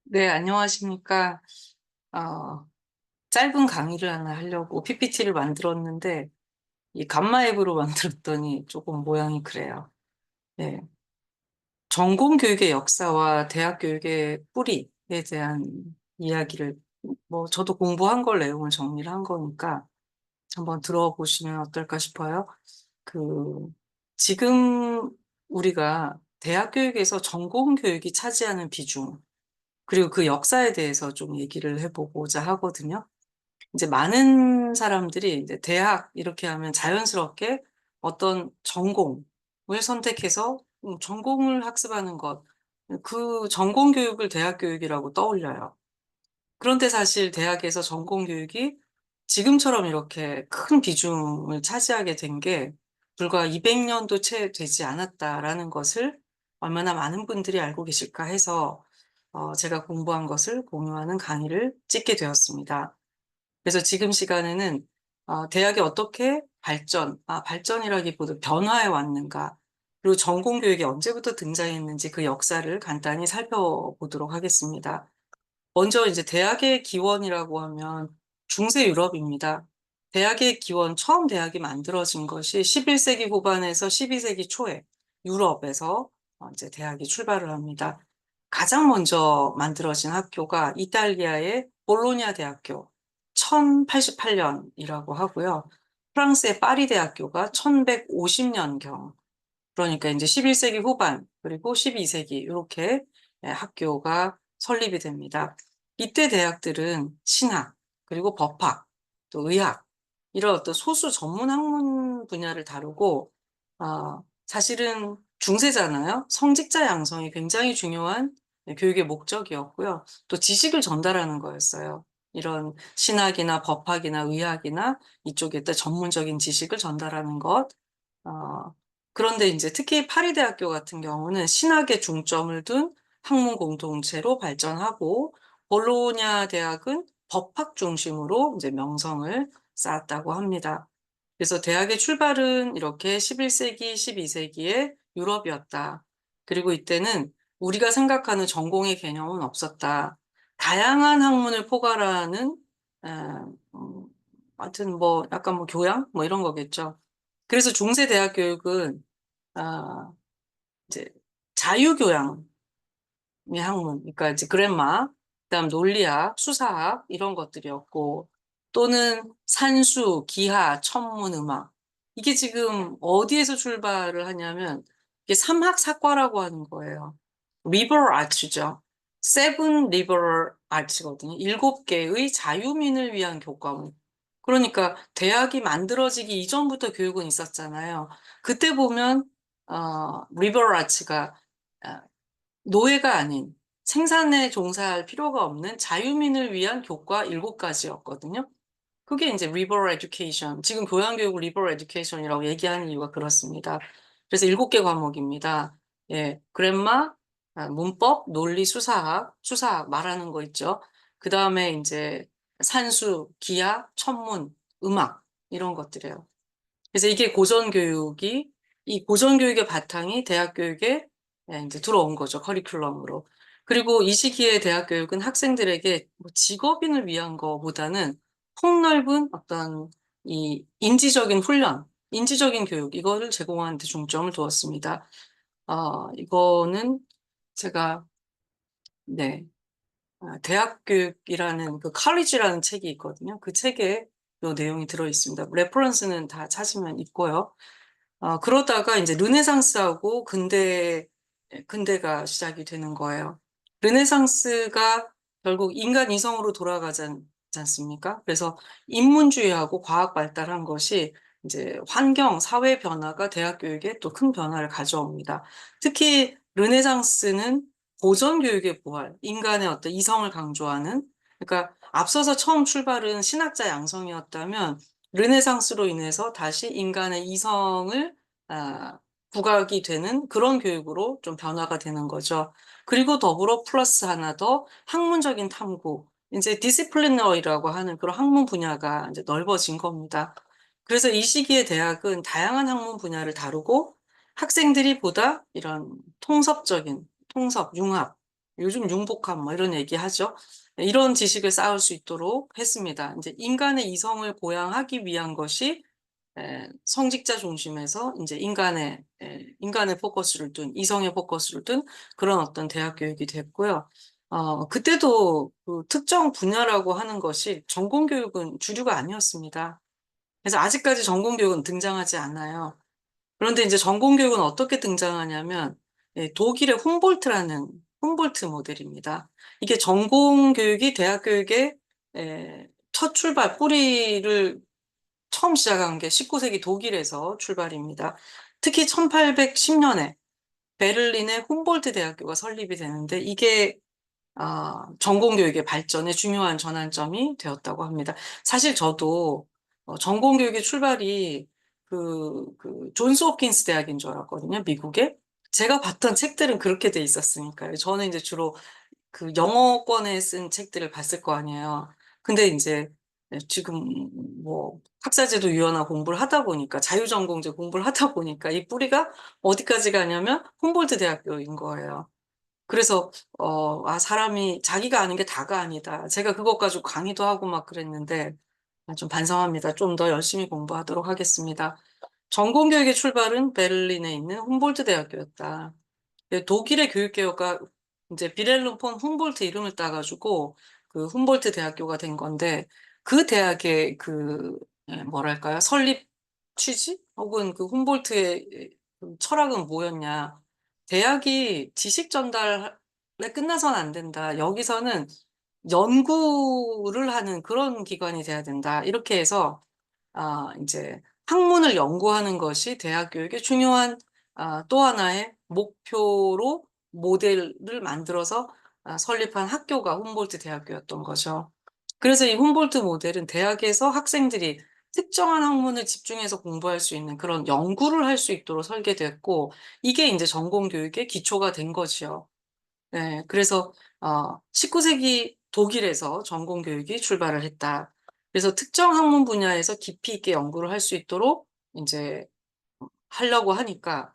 네, 안녕하십니까. 어, 짧은 강의를 하나 하려고 PPT를 만들었는데, 이 감마 앱으로 만들었더니 조금 모양이 그래요. 네. 전공 교육의 역사와 대학 교육의 뿌리에 대한 이야기를, 저도 공부한 걸 내용을 정리를 한 거니까 한번 들어보시면 어떨까 싶어요. 그, 지금 우리가 대학 교육에서 전공 교육이 차지하는 비중, 그리고 그 역사에 대해서 좀 얘기를 해보고자 하거든요. 이제 많은 사람들이 이제 대학 이렇게 하면 자연스럽게 어떤 전공을 선택해서 전공을 학습하는 것, 그 전공 교육을 대학 교육이라고 떠올려요. 그런데 사실 대학에서 전공 교육이 지금처럼 이렇게 큰 비중을 차지하게 된 게 불과 200년도 채 되지 않았다라는 것을 얼마나 많은 분들이 알고 계실까 해서 제가 공부한 것을 공유하는 강의를 찍게 되었습니다. 그래서 지금 시간에는 대학이 어떻게 발전이라기보다 변화해 왔는가, 그리고 전공 교육이 언제부터 등장했는지 그 역사를 간단히 살펴보도록 하겠습니다. 먼저 이제 대학의 기원이라고 하면 중세 유럽입니다. 대학의 기원, 처음 대학이 만들어진 것이 11세기 후반에서 12세기 초에 유럽에서 이제 대학이 출발을 합니다. 가장 먼저 만들어진 학교가 이탈리아의 볼로냐 대학교 1088년이라고 하고요. 프랑스의 파리 대학교가 1150년경, 그러니까 이제 11세기 후반 그리고 12세기 이렇게 학교가 설립이 됩니다. 이때 대학들은 신학, 그리고 법학, 또 의학 이런 어떤 소수 전문 학문 분야를 다루고 사실은 중세잖아요. 성직자 양성이 굉장히 중요한 교육의 목적이었고요. 또 지식을 전달하는 거였어요. 이런 신학이나 법학이나 의학이나 이쪽에 또 전문적인 지식을 전달하는 것. 어, 그런데 이제 특히 파리대학교 같은 경우는 신학에 중점을 둔 학문 공동체로 발전하고 볼로냐 대학은 법학 중심으로 이제 명성을 쌓았다고 합니다. 그래서 대학의 출발은 이렇게 11세기, 12세기의 유럽이었다. 그리고 이때는 우리가 생각하는 전공의 개념은 없었다. 다양한 학문을 포괄하는, 에, 음, 하여튼 약간 교양? 이런 거겠죠. 그래서 중세 대학 교육은, 아, 이제 자유교양의 학문, 그러니까 이제 그랜마, 그다음 논리학, 수사학, 이런 것들이었고, 또는 산수, 기하, 천문, 음악. 이게 지금 어디에서 출발을 하냐면, 이게 삼학사과라고 하는 거예요. 리버럴 아츠죠. 세븐 리버럴 아츠거든요. 7개의 자유민을 위한 교과목. 그러니까 대학이 만들어지기 이전부터 교육은 있었잖아요. 그때 보면 리버럴 아츠가 노예가 아닌 생산에 종사할 필요가 없는 자유민을 위한 교과 7가지였거든요. 그게 이제 liberal education, 지금 교양교육을 liberal education이라고 얘기하는 이유가 그렇습니다. 그래서 7개 과목입니다. 예, 그랜마, 문법, 논리, 수사학 말하는 거 있죠. 그 다음에 이제 산수, 기하, 천문, 음악 이런 것들이에요. 그래서 이게 고전교육이, 이 고전교육의 바탕이 대학교육에 이제 들어온 거죠. 커리큘럼으로. 그리고 이 시기에 대학교육은 학생들에게 직업인을 위한 거보다는 폭넓은 어떤 이 인지적인 훈련, 인지적인 교육, 이거를 제공하는 데 중점을 두었습니다. 이거는 제가, 네, 대학교육이라는 그 칼리지라는 책이 있거든요. 그 책에 이 내용이 들어 있습니다. 레퍼런스는 다 찾으면 있고요. 그러다가 이제 르네상스하고 근대가 시작이 되는 거예요. 르네상스가 결국 인간 이성으로 돌아가지 않습니까? 그래서 인문주의하고 과학 발달한 것이 이제 환경, 사회 변화가 대학 교육에 또 큰 변화를 가져옵니다. 특히 르네상스는 고전 교육의 부활, 인간의 어떤 이성을 강조하는, 그러니까 앞서서 처음 출발은 신학자 양성이었다면 르네상스로 인해서 다시 인간의 이성을 부각이 되는 그런 교육으로 좀 변화가 되는 거죠. 그리고 더불어 플러스 하나 더 학문적인 탐구, 이제 디시플리너리라고 하는 그런 학문 분야가 이제 넓어진 겁니다. 그래서 이 시기에 대학은 다양한 학문 분야를 다루고 학생들이 보다 이런 통섭, 융합, 요즘 융복합 뭐 이런 얘기하죠. 이런 지식을 쌓을 수 있도록 했습니다. 이제 인간의 이성을 보양하기 위한 것이 성직자 중심에서 이제 인간의 포커스를 둔, 이성의 포커스를 둔 그런 어떤 대학 교육이 됐고요. 그때도 그 특정 분야라고 하는 것이 전공 교육은 주류가 아니었습니다. 그래서 아직까지 전공 교육은 등장하지 않아요. 그런데 이제 전공 교육은 어떻게 등장하냐면 독일의 훔볼트 모델입니다. 이게 전공 교육이 대학 교육의 첫 출발 뿌리를 처음 시작한 게 19세기 독일에서 출발입니다. 특히 1810년에 베를린의 훔볼트 대학교가 설립이 되는데 이게 전공교육의 발전에 중요한 전환점이 되었다고 합니다. 사실 저도 전공교육의 출발이 존스 홉킨스 대학인 줄 알았거든요, 미국에. 제가 봤던 책들은 그렇게 돼 있었으니까요. 저는 이제 주로 그 영어권에 쓴 책들을 봤을 거 아니에요. 근데 이제 지금 뭐 학사제도 유연화 공부를 하다 보니까 자유전공제 공부를 하다 보니까 이 뿌리가 어디까지 가냐면 훔볼트 대학교인 거예요. 그래서 사람이 자기가 아는 게 다가 아니다. 제가 그것 가지고 강의도 하고 막 그랬는데 좀 반성합니다. 좀 더 열심히 공부하도록 하겠습니다. 전공 교육의 출발은 베를린에 있는 훔볼트 대학교였다. 독일의 교육개혁가 이제 비렐름 폰 훔볼트 이름을 따가지고 그 훔볼트 대학교가 된 건데 그 대학의 뭐랄까요 설립 취지 혹은 그 훔볼트의 그 철학은 뭐였냐? 대학이 지식 전달에 끝나선 안 된다. 여기서는 연구를 하는 그런 기관이 돼야 된다. 이렇게 해서 이제 학문을 연구하는 것이 대학 교육의 중요한 또 하나의 목표로 모델을 만들어서 설립한 학교가 훔볼트 대학교였던 거죠. 그래서 이 훔볼트 모델은 대학에서 학생들이 특정한 학문을 집중해서 공부할 수 있는 그런 연구를 할 수 있도록 설계됐고 이게 이제 전공 교육의 기초가 된 거지요. 네, 그래서 19세기 독일에서 전공 교육이 출발을 했다. 그래서 특정 학문 분야에서 깊이 있게 연구를 할 수 있도록 이제 하려고 하니까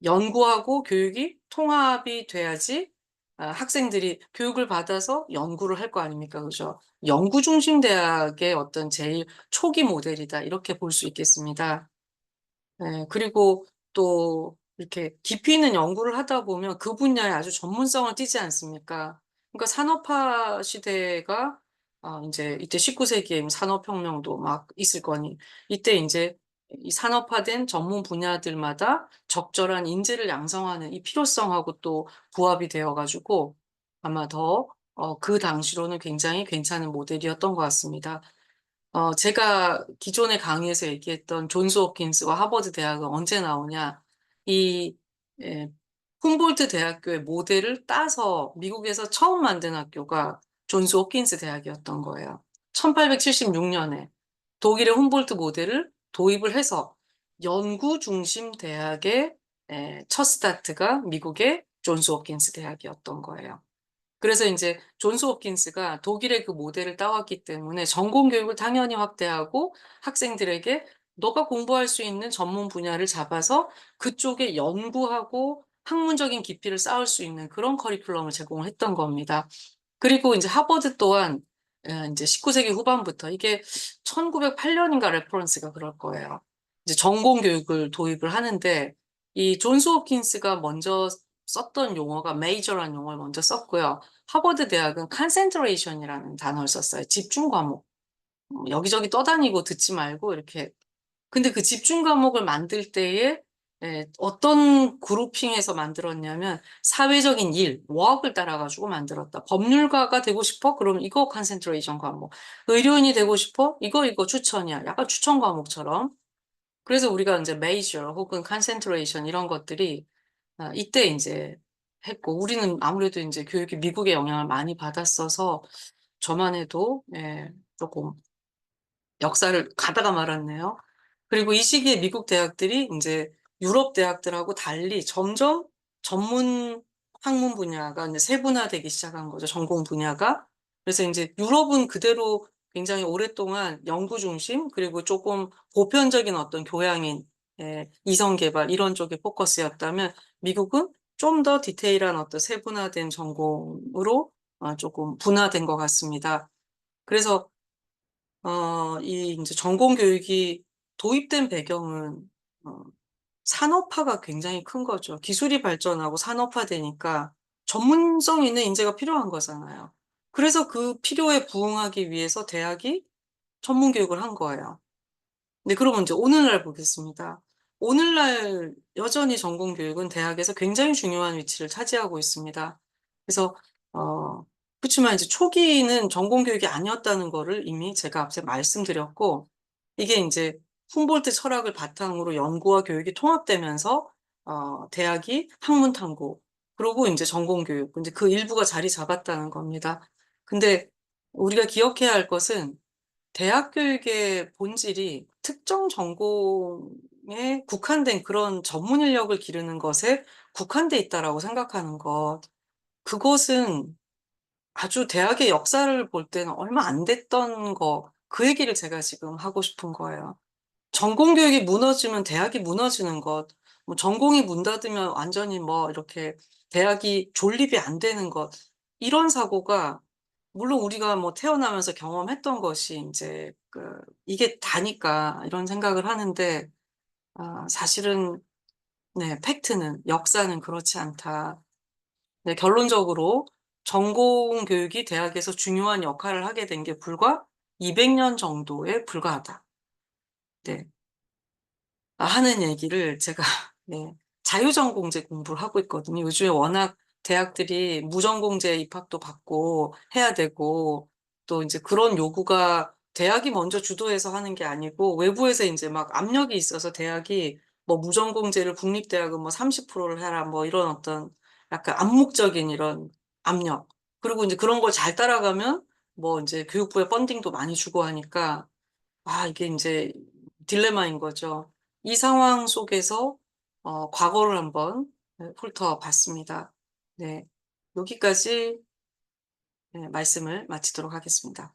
연구하고 교육이 통합이 돼야지 학생들이 교육을 받아서 연구를 할 거 아닙니까? 그죠? 연구 중심 대학의 어떤 제일 초기 모델이다. 이렇게 볼 수 있겠습니다. 네, 그리고 또 이렇게 깊이 있는 연구를 하다 보면 그 분야에 아주 전문성을 띠지 않습니까? 그러니까 산업화 시대가 이제 이때 19세기에 산업혁명도 막 있을 거니 이때 이제 이 산업화된 전문 분야들마다 적절한 인재를 양성하는 이 필요성하고 또 부합이 되어가지고 아마 더 그 당시로는 굉장히 괜찮은 모델이었던 것 같습니다. 제가 기존의 강의에서 얘기했던 존스 홉킨스와 하버드 대학은 언제 나오냐? 이, 예, 훔볼트 대학교의 모델을 따서 미국에서 처음 만든 학교가 존스 홉킨스 대학이었던 거예요. 1876년에 독일의 훔볼트 모델을 도입을 해서 연구 중심 대학의 첫 스타트가 미국의 존스 홉킨스 대학이었던 거예요. 그래서 이제 존스 홉킨스가 독일의 그 모델을 따왔기 때문에 전공 교육을 당연히 확대하고 학생들에게 너가 공부할 수 있는 전문 분야를 잡아서 그쪽에 연구하고 학문적인 깊이를 쌓을 수 있는 그런 커리큘럼을 제공을 했던 겁니다. 그리고 이제 하버드 또한 이제 19세기 후반부터 이게 1908년인가 레퍼런스가 그럴 거예요. 이제 전공 교육을 도입을 하는데 이 존스 홉킨스가 먼저 썼던 용어가 메이저라는 용어를 먼저 썼고요. 하버드 대학은 컨센트레이션이라는 단어를 썼어요. 집중 과목. 여기저기 떠다니고 듣지 말고 이렇게. 근데 그 집중 과목을 만들 때에 어떤 그룹핑에서 만들었냐면 사회적인 일, 워학을 따라가지고 만들었다. 법률가가 되고 싶어? 그럼 이거 컨센트레이션 과목. 의료인이 되고 싶어? 이거 추천이야. 약간 추천 과목처럼. 그래서 우리가 이제 메이저 혹은 컨센트레이션 이런 것들이 이때 이제 했고 우리는 아무래도 이제 교육이 미국의 영향을 많이 받았어서 저만 해도 조금 역사를 가다가 말았네요. 그리고 이 시기에 미국 대학들이 이제 유럽 대학들하고 달리 점점 전문 학문 분야가 이제 세분화되기 시작한 거죠. 전공 분야가. 그래서 이제 유럽은 그대로 굉장히 오랫동안 연구 중심 그리고 조금 보편적인 어떤 교양인 이성 개발 이런 쪽의 포커스였다면 미국은 좀 더 디테일한 어떤 세분화된 전공으로 조금 분화된 것 같습니다. 그래서 이 이제 전공 교육이 도입된 배경은 어 산업화가 굉장히 큰 거죠. 기술이 발전하고 산업화되니까 전문성 있는 인재가 필요한 거잖아요. 그래서 그 필요에 부응하기 위해서 대학이 전문 교육을 한 거예요. 네, 그러면 이제 오늘날 보겠습니다. 오늘날 여전히 전공 교육은 대학에서 굉장히 중요한 위치를 차지하고 있습니다. 그래서 그치만 이제 초기는 전공 교육이 아니었다는 거를 이미 제가 앞서 말씀드렸고, 이게 인제 훔볼트 철학을 바탕으로 연구와 교육이 통합되면서 대학이 학문 탐구, 그러고 인제 전공 교육, 인제 그 일부가 자리 잡았다는 겁니다. 근데 우리가 기억해야 할 것은 대학 교육의 본질이 특정 전공에 국한된 그런 전문 인력을 기르는 것에 국한돼 있다라고 생각하는 것. 그것은 아주 대학의 역사를 볼 때는 얼마 안 됐던 거, 그 얘기를 제가 지금 하고 싶은 거예요. 전공 교육이 무너지면 대학이 무너지는 것, 뭐 전공이 문 닫으면 완전히 뭐 이렇게 대학이 존립이 안 되는 것, 이런 사고가 물론 우리가 뭐 태어나면서 경험했던 것이 인제 이게 다니까 이런 생각을 하는데, 사실은 네, 팩트는 역사는 그렇지 않다. 네, 결론적으로 전공 교육이 대학에서 중요한 역할을 하게 된 게 불과 200년 정도에 불과하다. 네. 하는 얘기를 제가 네, 자유전공제 공부를 하고 있거든요. 요즘에 워낙 대학들이 무전공제 입학도 받고 해야 되고, 또 인제 그런 요구가 대학이 먼저 주도해서 하는 게 아니고 외부에서 인제 막 압력이 있어서 대학이 뭐 무전공제를 국립대학은 뭐 30%를 해라 뭐 이런 어떤 약간 암묵적인 이런 압력. 그리고 인제 그런 걸 잘 따라가면 뭐 인제 교육부에 펀딩도 많이 주고 하니까, 이게 인제 딜레마인 거죠. 이 상황 속에서 과거를 한번 훑어봤습니다. 네. 여기까지 네, 말씀을 마치도록 하겠습니다.